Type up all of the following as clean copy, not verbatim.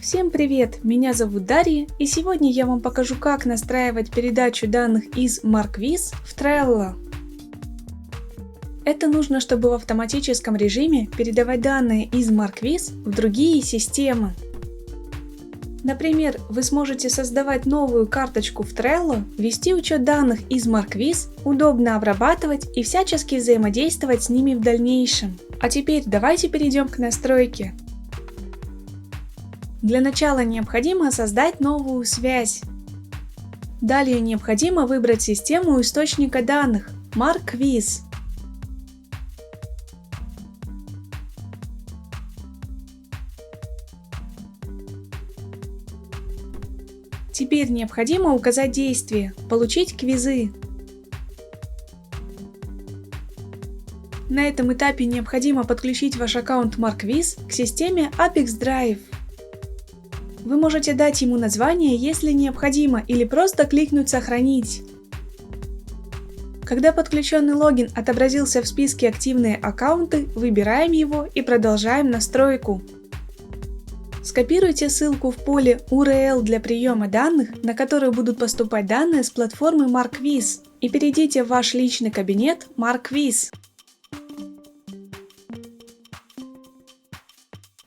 Всем привет! Меня зовут Дарья, и сегодня я вам покажу, как настраивать передачу данных из MarkViz в Trello. Это нужно, чтобы в автоматическом режиме передавать данные из MarkViz в другие системы. Например, вы сможете создавать новую карточку в Trello, вести учет данных из MarkViz, удобно обрабатывать и всячески взаимодействовать с ними в дальнейшем. А теперь давайте перейдем к настройке. Для начала необходимо создать новую связь. Далее необходимо выбрать систему источника данных MarkViz. Теперь необходимо указать действие «Получить квизы». На этом этапе необходимо подключить ваш аккаунт MarkViz к системе Apex Drive. Вы можете дать ему название, если необходимо, или просто кликнуть «Сохранить». Когда подключенный логин отобразился в списке «Активные аккаунты», выбираем его и продолжаем настройку. Скопируйте ссылку в поле URL для приема данных, на который будут поступать данные с платформы MarkViz, и перейдите в ваш личный кабинет MarkViz.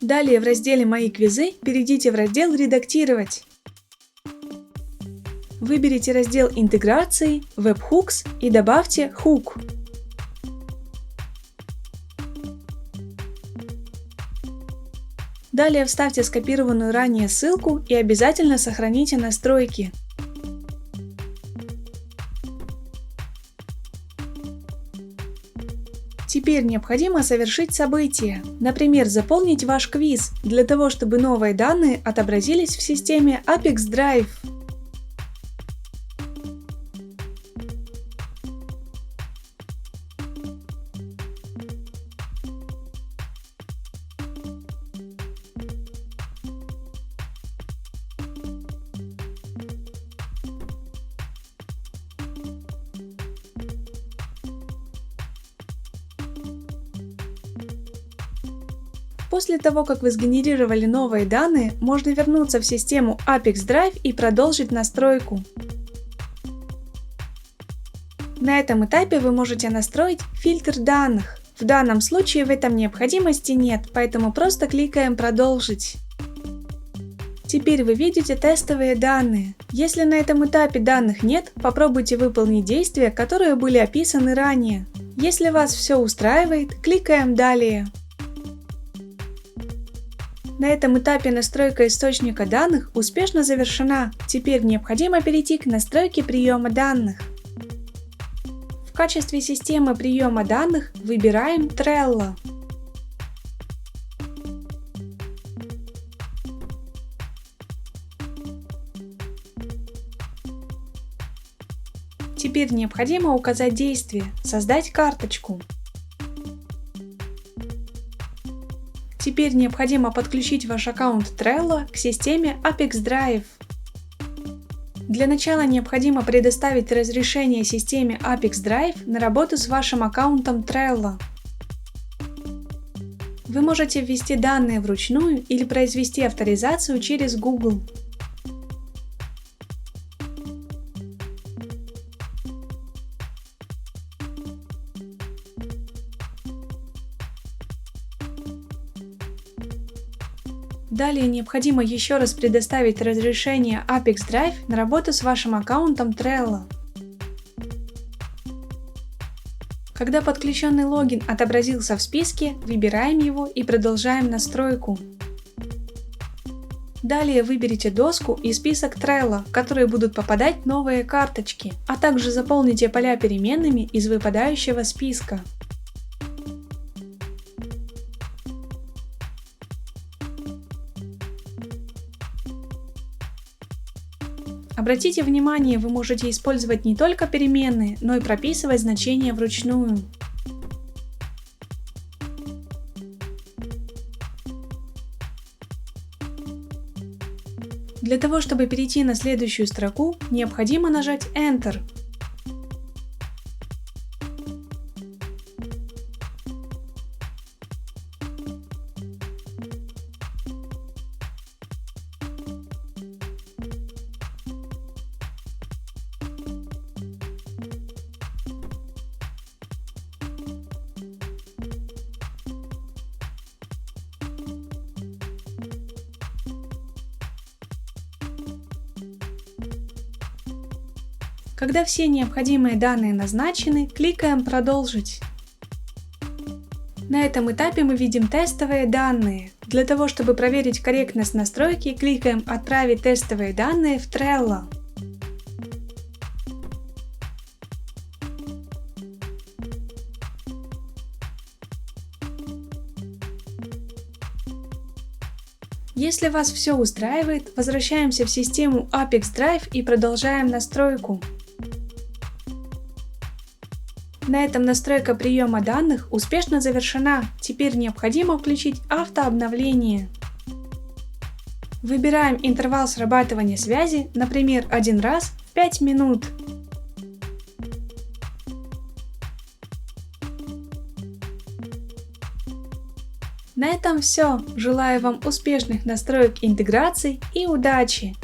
Далее в разделе «Мои квизы» перейдите в раздел «Редактировать». Выберите раздел интеграции, Webhooks и добавьте хук. Далее вставьте скопированную ранее ссылку и обязательно сохраните настройки. Теперь необходимо совершить событие, например, заполнить ваш квиз, для того, чтобы новые данные отобразились в системе Apex Drive. После того, как вы сгенерировали новые данные, можно вернуться в систему Apex Drive и продолжить настройку. На этом этапе вы можете настроить фильтр данных. В данном случае в этом необходимости нет, поэтому просто кликаем «Продолжить». Теперь вы видите тестовые данные. Если на этом этапе данных нет, попробуйте выполнить действия, которые были описаны ранее. Если вас все устраивает, кликаем «Далее». На этом этапе настройка источника данных успешно завершена. Теперь необходимо перейти к настройке приема данных. В качестве системы приема данных выбираем Trello. Теперь необходимо указать действие «Создать карточку». Теперь необходимо подключить ваш аккаунт Trello к системе Apex Drive. Для начала необходимо предоставить разрешение системе Apex Drive на работу с вашим аккаунтом Trello. Вы можете ввести данные вручную или произвести авторизацию через Google. Далее необходимо еще раз предоставить разрешение Apex Drive на работу с вашим аккаунтом Trello. Когда подключенный логин отобразился в списке, выбираем его и продолжаем настройку. Далее выберите доску и список Trello, в которые будут попадать новые карточки, а также заполните поля переменными из выпадающего списка. Обратите внимание, вы можете использовать не только переменные, но и прописывать значения вручную. Для того, чтобы перейти на следующую строку, необходимо нажать Enter. Когда все необходимые данные назначены, кликаем «Продолжить». На этом этапе мы видим тестовые данные. Для того, чтобы проверить корректность настройки, кликаем «Отправить тестовые данные в Trello». Если вас все устраивает, возвращаемся в систему Apex Drive и продолжаем настройку. На этом настройка приема данных успешно завершена. Теперь необходимо включить автообновление. Выбираем интервал срабатывания связи, например, 1 раз в 5 минут. На этом все. Желаю вам успешных настроек интеграций и удачи!